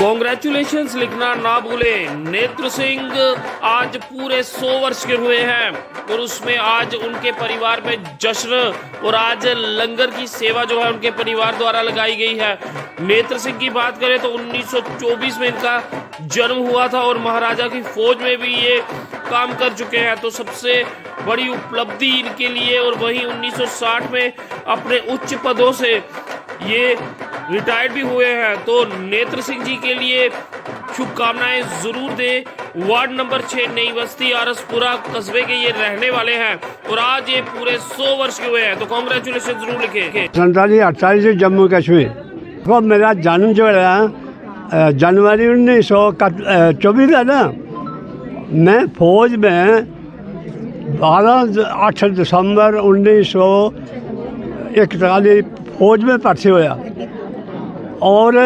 Congratulations लिखना ना भूले। नेत्र सिंह आज पूरे 100 वर्ष के हुए हैं और उसमें आज उनके परिवार में जश्न और आज लंगर की सेवा जो है उनके परिवार द्वारा लगाई गई है। नेत्र सिंह की बात करें तो 1924 में इनका जन्म हुआ था और महाराजा की फौज में भी ये काम कर चुके हैं, तो सबसे बड़ी उपलब्धि इनके लिए। और वहीं 1960 में अपने उच्च पदों से ये रिटायर्ड भी हुए हैं, तो नेत्र सिंह जी के लिए शुभकामनाएं जरूर दें। वार्ड नंबर 6 नई बस्ती आरसपुरा कस्बे के ये रहने वाले हैं और आज ये पूरे 100 वर्ष के हुए हैं, तो कॉन्ग्रेचुलेशन जरूर लिखें। 48 जम्मू कश्मीर को मेरा जन्म जो है जनवरी 1924 है ना। मैं फौज में 8 दिसंबर 1941 फौज में भर्ती होया और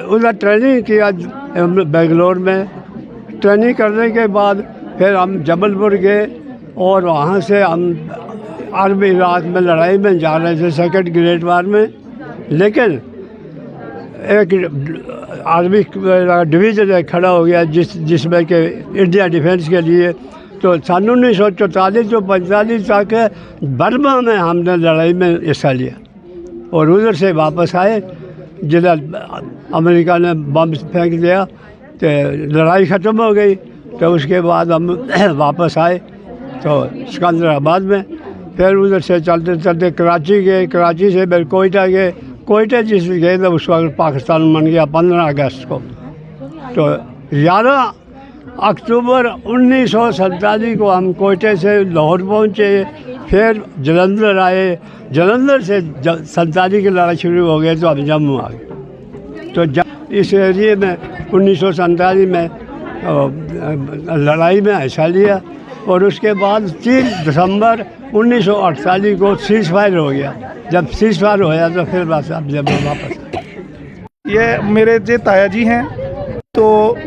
उधर ट्रेनिंग किया बेंगलोर में। ट्रेनिंग करने के बाद फिर हम जबलपुर गए और वहाँ से हम अरब इराक में लड़ाई में जा रहे थे, सेकंड ग्रेट वार में। लेकिन एक आर्मी डिवीज़न खड़ा हो गया जिसमें कि इंडिया डिफेंस के लिए। तो सन 1944 से 45 तक बर्मा में हमने लड़ाई में हिस्सा लिया और उधर से वापस आए। जिधर अमेरिका ने बम फेंक दिया तो लड़ाई ख़त्म हो गई, तो उसके बाद हम वापस आए तो सिकंदराबाद में। फिर उधर से चलते चलते कराची गए, कराची से फिर कोयटा गए। कोयटा जिस गए तो उस वक्त पाकिस्तान बन गया 15 अगस्त को। तो 11 अक्टूबर 1947 को हम कोयटे से लाहौर पहुँचे, फिर जलंधर आए। जलंधर से 47 की लड़ाई शुरू हो गई तो हम जम्मू आ गए। तो इस एरिए में 1947 में लड़ाई में हिस्सा लिया और उसके बाद 3 दिसंबर 1948 को सीज़ फायर हो गया। जब सीज़ फायर होया तो फिर बस अब जब वापस आए। ये मेरे जे ताया जी हैं, तो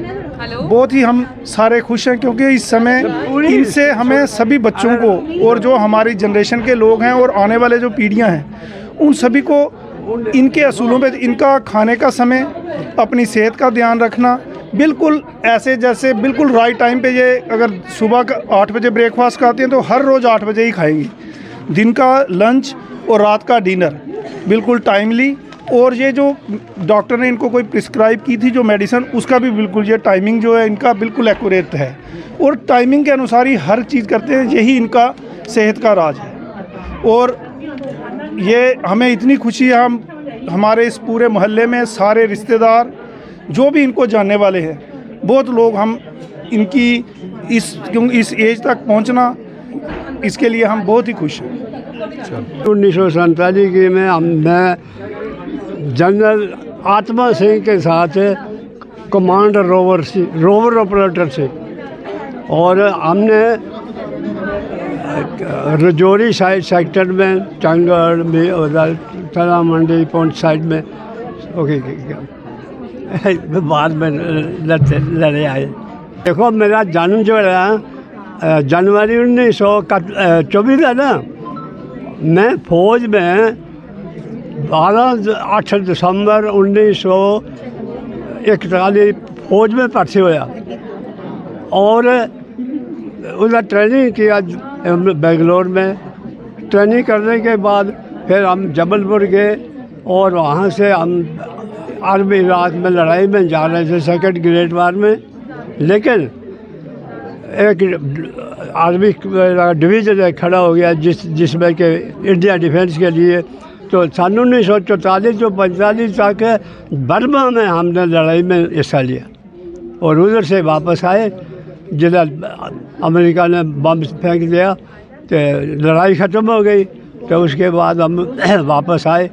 बहुत ही हम सारे खुश हैं क्योंकि इस समय इनसे हमें सभी बच्चों को और जो हमारी जनरेशन के लोग हैं और आने वाले जो पीढ़ियां हैं उन सभी को इनके असूलों पे, इनका खाने का समय, अपनी सेहत का ध्यान रखना, बिल्कुल ऐसे जैसे बिल्कुल राइट टाइम पे। ये अगर सुबह का 8 बजे ब्रेकफास्ट खाते हैं तो हर रोज़ 8 बजे ही खाएंगी। दिन का लंच और रात का डिनर बिल्कुल टाइमली। और ये जो डॉक्टर ने इनको कोई प्रिस्क्राइब की थी जो मेडिसिन, उसका भी बिल्कुल ये टाइमिंग जो है इनका बिल्कुल एक्यूरेट है और टाइमिंग के अनुसार ही हर चीज़ करते हैं। यही इनका सेहत का राज है और ये हमें इतनी खुशी है। हम हमारे इस पूरे मोहल्ले में सारे रिश्तेदार जो भी इनको जानने वाले हैं, बहुत लोग हम इनकी इस एज तक पहुंचना, इसके लिए हम बहुत ही खुश हैं। 1947 की में मैं जनरल आत्मा सिंह के साथ कमांडर रोवर ऑपरेटर से, और हमने रजौरी साइड सेक्टर में चंगड़ में उधर तला मंडी पौंट साइड में ओके बाद में लड़े आए। देखो मेरा जन्म जो है जनवरी 1924 है ना। मैं फौज में 8 दिसंबर 1941 फौज में भर्ती होया और उधर ट्रेनिंग किया बेंगलोर में। ट्रेनिंग करने के बाद फिर हम जबलपुर गए और वहाँ से हम अरब इराक में लड़ाई में जा रहे थे, सेकंड ग्रेट वार में। लेकिन एक आर्मी डिवीज़न खड़ा हो गया जिसमें कि इंडिया डिफेंस के लिए। तो सन 1944 से 45 तक बर्मा में हमने लड़ाई में हिस्सा लिया और उधर से वापस आए। जिधर अमेरिका ने बम फेंक दिया तो लड़ाई ख़त्म हो गई, तो उसके बाद हम वापस आए।